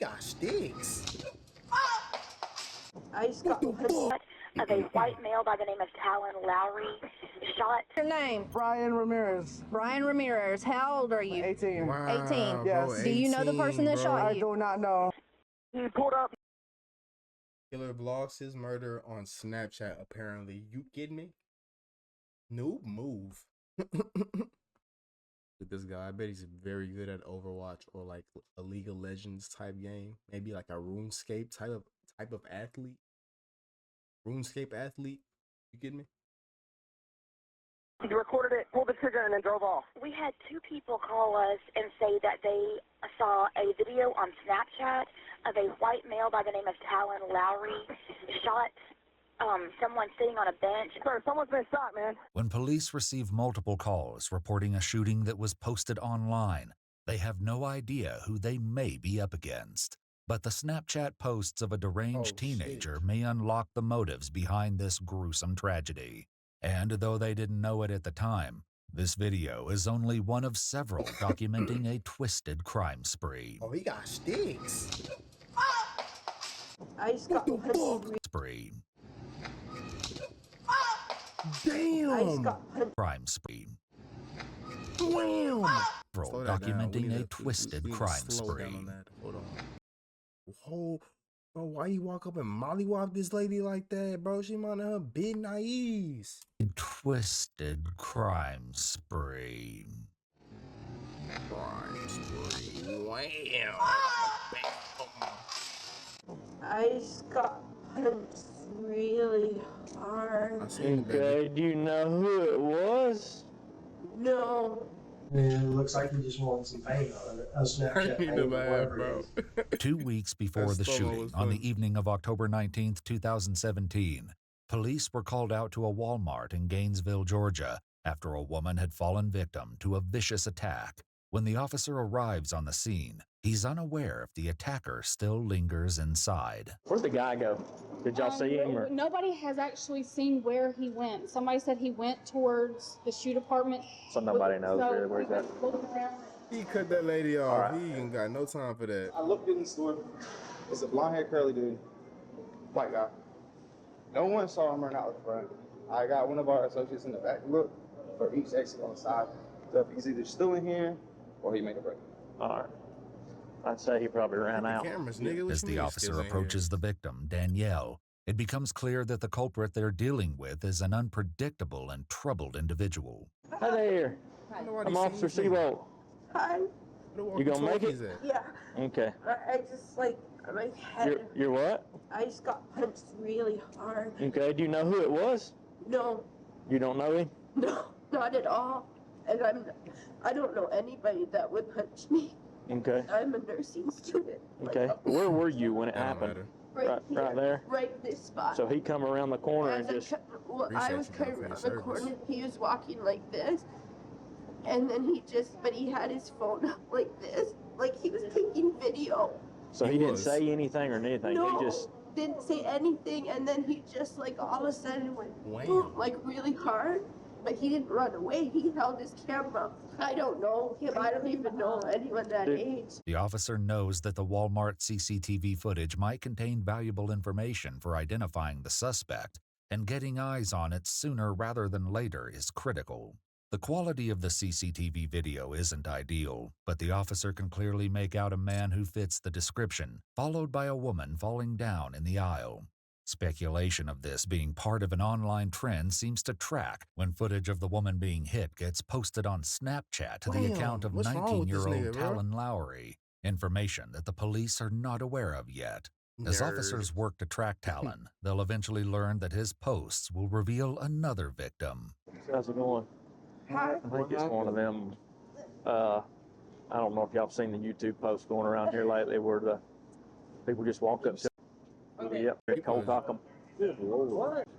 got sticks. I just got of a white male by the name of Talon Lowry shot. Your name? Brian Ramirez. Brian Ramirez. How old are you? 18. Wow, 18. Yes. Bro, Do you know the person that 18, shot bro. I you? do not know. He pulled up. Killer vlogs his murder on Snapchat, apparently. You kidding me? Noob move. This guy, I bet he's very good at Overwatch or like a League of Legends type game. Maybe like a RuneScape type of athlete. RuneScape athlete. You kidding me? He recorded it, pulled the trigger, and then drove off. We had two people call us and say that they saw a video on Snapchat of a white male by the name of Talon Lowry shot someone sitting on a bench. Sir, someone's been shot, man. When police receive multiple calls reporting a shooting that was posted online, they have no idea who they may be up against. But the Snapchat posts of a deranged teenager may unlock the motives behind this gruesome tragedy. And though they didn't know it at the time, this video is only one of several documenting a twisted crime spree. Oh, he got sticks. I just got Spree. Damn. I just got Crime spree. Wham. Several documenting a twisted crime spree. Hold on. Whoa. Bro, why you walk up and mollywop this lady like that, bro? She might have big naives. Twisted crime spree. Crime spree. Wham. I just got punched really hard. I seen it, Okay, do you know who it was? No. And it looks like he just wanted some paint on it. A Snapchat paint or whatever it is. 2 weeks before the shooting, on the evening of October 19th, 2017, police were called out to a Walmart in Gainesville, Georgia, after a woman had fallen victim to a vicious attack. When the officer arrives on the scene, he's unaware if the attacker still lingers inside. Where'd the guy go? Did y'all see him? Or? Nobody has actually seen where he went. Somebody said he went towards the shoe department. So nobody knows really where he's at. Looking around. He cut that lady off. Right. He ain't got no time for that. I looked in the store. It's a blonde-haired curly dude, white guy. No one saw him run out the front. I got one of our associates in the back look for each exit on the side. So if he's either still in here or he made a break. All right. I'd say he probably ran out. Cameras, nigga. As the officer approaches the victim, Danielle, it becomes clear that the culprit they're dealing with is an unpredictable and troubled individual. Hi there. I'm Officer Seabolt. Hi. You gonna make it? Yeah. Okay. I just like my head. You're what? I just got punched really hard. Okay. Do you know who it was? No. You don't know him? No, not at all. And I don't know anybody that would punch me. Okay. I'm a nursing student. Okay. Where were you when it happened? Right there? Right this spot. So he come around the corner and just... I was coming around the corner. He was walking like this. And then but he had his phone up like this. Like he was taking video. So he didn't say anything or anything? No, He just... didn't say anything. And then he just like all of a sudden went boom, like really hard. But he didn't run away. He held his camera. I don't know him. I don't even know anyone that age. The officer knows that the Walmart CCTV footage might contain valuable information for identifying the suspect, and getting eyes on it sooner rather than later is critical. The quality of the CCTV video isn't ideal, but the officer can clearly make out a man who fits the description, followed by a woman falling down in the aisle. Speculation of this being part of an online trend seems to track when footage of the woman being hit gets posted on Snapchat to the account of 19-year-old Talon Lowry, information that the police are not aware of yet. As officers work to track Talon, they'll eventually learn that his posts will reveal another victim. How's it going? Hi. I think it's one of them, I don't know if y'all have seen the YouTube posts going around here lately where the people just walk up to yep, cold talk them.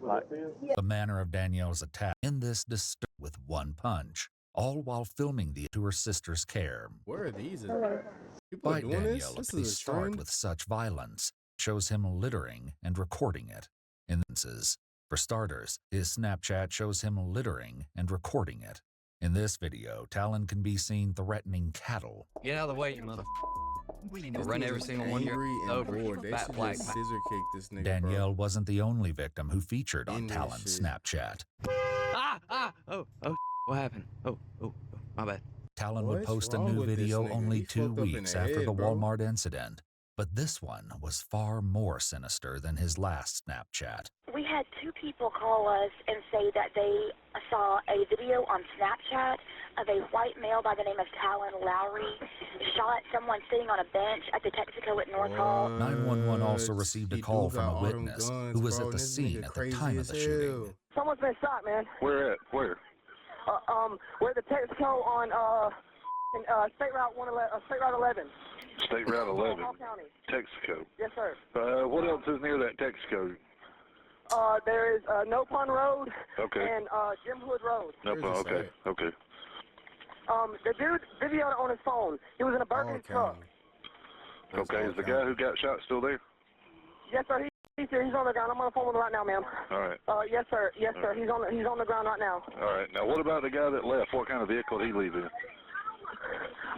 Like, the manner of Danielle's attack in this disturbed with one punch, all while filming to her sister's care. Where are these? Why Danielle appears start with such violence shows him littering and recording it. For starters, his Snapchat shows him littering and recording it. In this video, Talon can be seen threatening cattle. Get out of the way, you mother... We need to This run nigga every was single one of angry your and over. bored. They Fat should black. just scissor kick this nigga, Danielle bro. wasn't the only victim who featured on End this Talon's shit. Snapchat. What happened? My bad. Talon would What's post a wrong new with this video nigga? only He's 2 fucked up in weeks the after head, the bro. Walmart incident. But this one was far more sinister than his last Snapchat. We had 2 people call us and say that they saw a video on Snapchat of a white male by the name of Talon Lowry shot someone sitting on a bench at the Texaco at North Hall. 911 also received a He call do from got a all them witness guns, who was bro, at the and this scene nigga at the crazy time of as the shooting. hell. Someone's been shot, man. Where at? Where? We're at the Texaco on State Route 111, State Route 11. State Route 11. Hall County. Texaco. Yes, sir. What else is near that Texaco? There is No Pond Road. Okay. And Jim Hood Road. No problem. Okay. Okay. The dude videoed on his phone. He was in a burgundy truck. Okay. Is the guy who got shot still there? Yes, sir. He's here. He's on the ground. I'm on the phone with him right now, ma'am. All right. Yes, sir. Yes, sir. He's on the ground right now. All right. Now, what about the guy that left? What kind of vehicle did he leave in?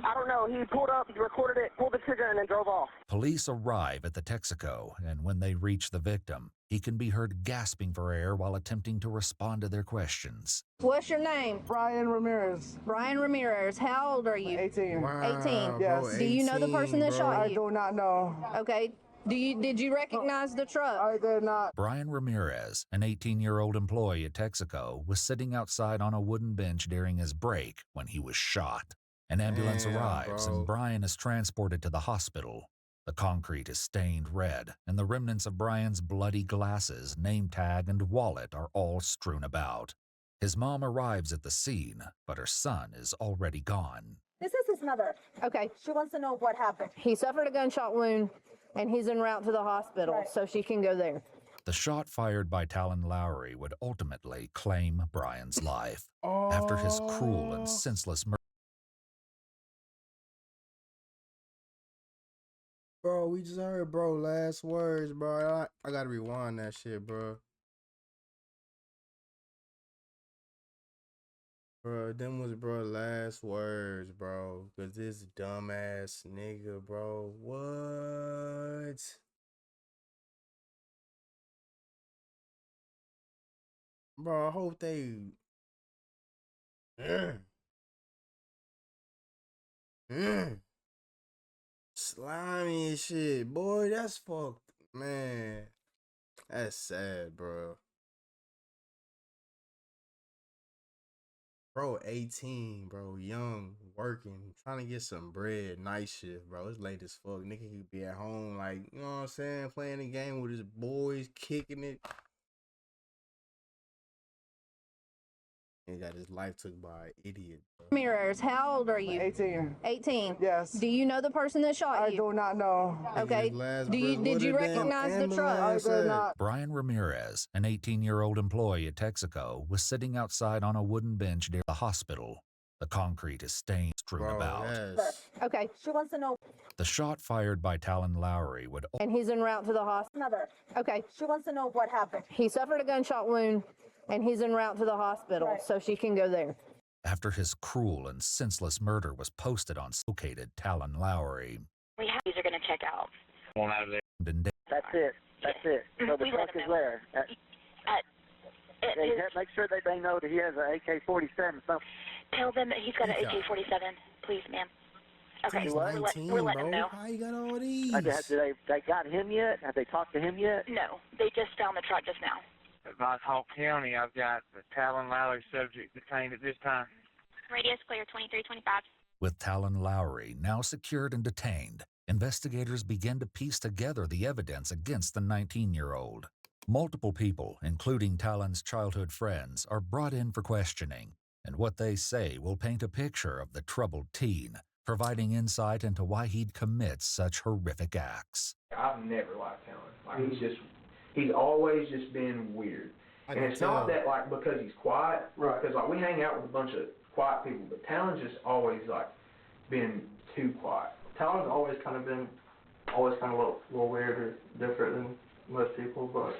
I don't know. He pulled up, he recorded it, pulled the trigger, and then drove off. Police arrive at the Texaco, and when they reach the victim, he can be heard gasping for air while attempting to respond to their questions. What's your name? Brian Ramirez. Brian Ramirez. How old are you? 18. Wow, 18. Yes. bro, Do you know the person that 18, shot bro. you? I do not know. Okay. Did you recognize the truck? I did not. Brian Ramirez, an 18-year-old employee at Texaco, was sitting outside on a wooden bench during his break when he was shot. An ambulance Damn, arrives, bro. and Brian is transported to the hospital. The concrete is stained red, and the remnants of Brian's bloody glasses, name tag, and wallet are all strewn about. His mom arrives at the scene, but her son is already gone. This is his mother. Okay. She wants to know what happened. He suffered a gunshot wound, and he's en route to the hospital, Right. so she can go there. The shot fired by Talon Lowry would ultimately claim Brian's life. After his cruel and senseless murder. Bro, we just heard, bro, last words, bro. I gotta rewind that shit, bro. Bro, them was, bro, last words, bro. Cause this dumbass nigga, bro. What? Bro, I hope they. Slimy and shit, boy. That's fucked, man. That's sad, bro. Bro, 18, bro, young, working, trying to get some bread, night shift, bro. It's late as fuck. Nigga could be at home, like, you know what I'm saying, playing the game with his boys, kicking it. He got his life took by an idiot, bro. Ramirez, how old are you? 18. 18. Yes. Do you know the person that shot I you? do not know. Okay. Did you recognize the truck? I did not. Brian Ramirez, an 18-year-old employee at Texaco, was sitting outside on a wooden bench near the hospital. The concrete is stained, strewn about. Yes. Okay. She wants to know. The shot fired by Talon Lowry would. And he's en route to the hospital. Mother. Okay. She wants to know what happened. He suffered a gunshot wound, and he's en route to the hospital, Right. so she can go there. After his cruel and senseless murder was posted on located Talon Lowry. We have these are going to check out. One out of there. That's it. That's it. So the We let truck him is know. there. They His- make sure that they know that he has an AK-47. So Tell them that he's got an AK-47, please, ma'am. Okay, He's we're 19, letting him bro. know. How you got all these? they got him yet? Have they talked to him yet? No, they just found the truck just now. About Hall County, I've got the Talon Lowry subject detained at this time. Radius clear 2325. With Talon Lowry now secured and detained, investigators begin to piece together the evidence against the 19-year-old. Multiple people, including Talon's childhood friends, are brought in for questioning, and what they say will paint a picture of the troubled teen, providing insight into why he'd commit such horrific acts. I've never liked Talon. Like he's always just been weird. And it's not that like because he's quiet, right? Because like we hang out with a bunch of quiet people, but Talon's just always like been too quiet. Talon's always kind of been a little weird or different than most people, but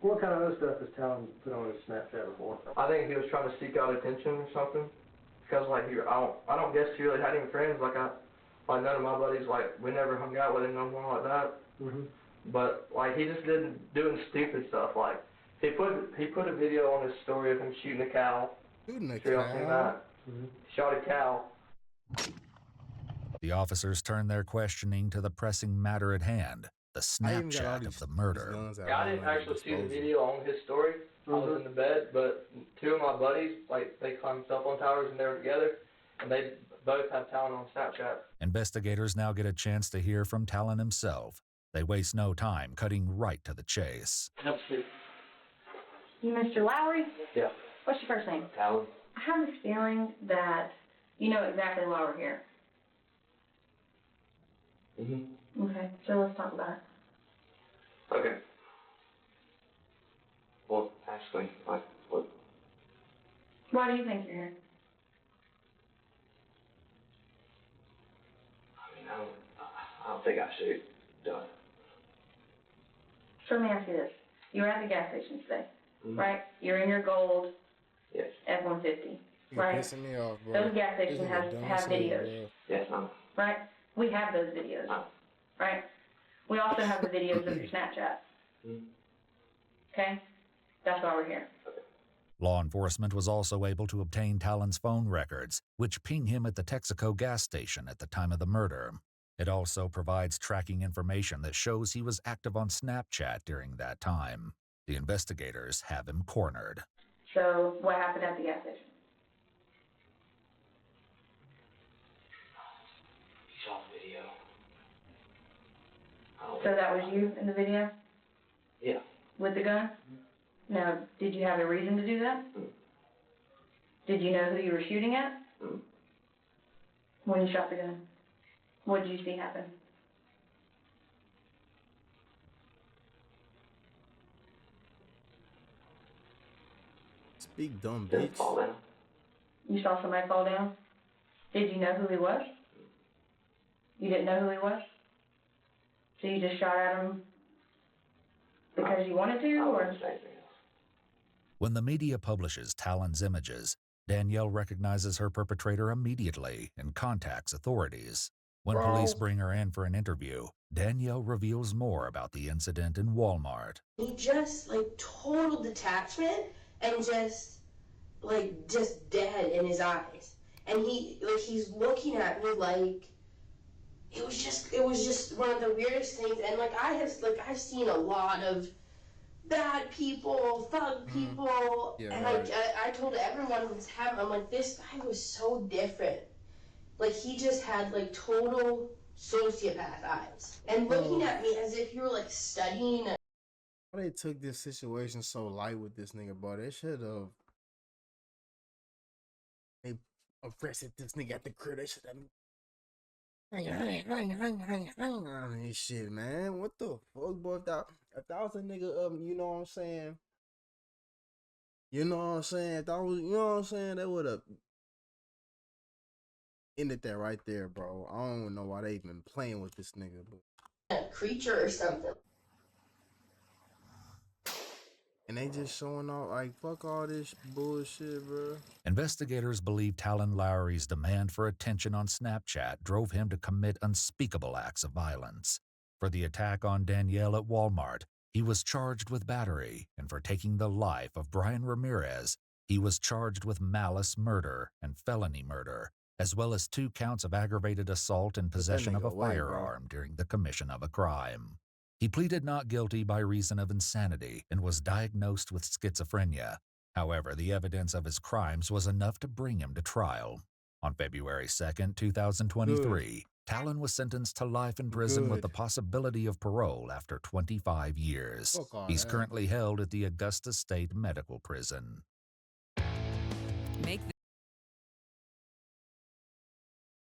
What kind of other stuff has Talon put on his Snapchat before? I think he was trying to seek out attention or something. Because like I don't guess he really had any friends. Like Like, none of my buddies, like, we never hung out with him no more like that. But, like, he just doing stupid stuff. Like, he put a video on his story of him shooting a cow. Shooting a Sure y'all seen cow? that? Shot a cow. The officers turned their questioning to the pressing matter at hand, the Snapchat of the murder. Yeah, I didn't actually see the video on his story. I was in the bed, but two of my buddies, like, they climbed cell phone towers and they were together, and they both have Talon on Snapchat. Investigators now get a chance to hear from Talon himself. They waste no time, cutting right to the chase. You Mr. Lowry? Yeah. What's your first name? Talon. I have this feeling that you know exactly why we're here. Okay, so let's talk about it. Okay. Well, actually, what? Why do you think you're here? I mean, I don't think I should do it. So let me ask you this. You were at the gas station today, right? You're in your gold F-150, right? Pissing me off, bro. Those gas stations have videos. Yes, ma'am. Right? We have those videos, right? We also have the videos of your Snapchat. Okay? That's why we're here. Law enforcement was also able to obtain Talon's phone records, which ping him at the Texaco gas station at the time of the murder. It also provides tracking information that shows he was active on Snapchat during that time. The investigators have him cornered. So what happened at the gas station? You saw the video. So that was you in the video? Yeah. With the gun? Now, did you have a reason to do that? Did you know who you were shooting at? When you shot the gun? What did you see happen? Speak dumb, bitch. You saw somebody fall down? Did you know who he was? You didn't know who he was? So you just shot at him because you wanted to, or? When the media publishes Talon's images, Danielle recognizes her perpetrator immediately and contacts authorities. When police bring her in for an interview, Danielle reveals more about the incident in Walmart. He just, like, total detachment and just dead in his eyes. And he's looking at me like, it was just one of the weirdest things. And, like, I've seen a lot of bad people, thug people, and I told everyone who was having, I'm like, this guy was so different. Like, he just had, like, total sociopath eyes. And looking at me as if you were, like, studying. Why they took this situation so light with this nigga, bro? They should have. They arrested this nigga at the crib. They should have. Hang shit, man. What the fuck, bro? If that was a nigga, you know what I'm saying? You know what I'm saying? If that was, you know what I'm saying? They would have ended that right there, bro. I don't even know why they even playing with this nigga, but A creature or something. and they just showing off like fuck all this bullshit, bro. Investigators believe Talon Lowry's demand for attention on Snapchat drove him to commit unspeakable acts of violence. For the attack on Danielle at Walmart, he was charged with battery, and for taking the life of Brian Ramirez, he was charged with malice murder and felony murder, as well as 2 counts of aggravated assault and possession of a firearm during the commission of a crime. He pleaded not guilty by reason of insanity and was diagnosed with schizophrenia. However, the evidence of his crimes was enough to bring him to trial. On February 2nd, 2023, Talon was sentenced to life in prison with the possibility of parole after 25 years. He's currently held at the Augusta State Medical Prison. Make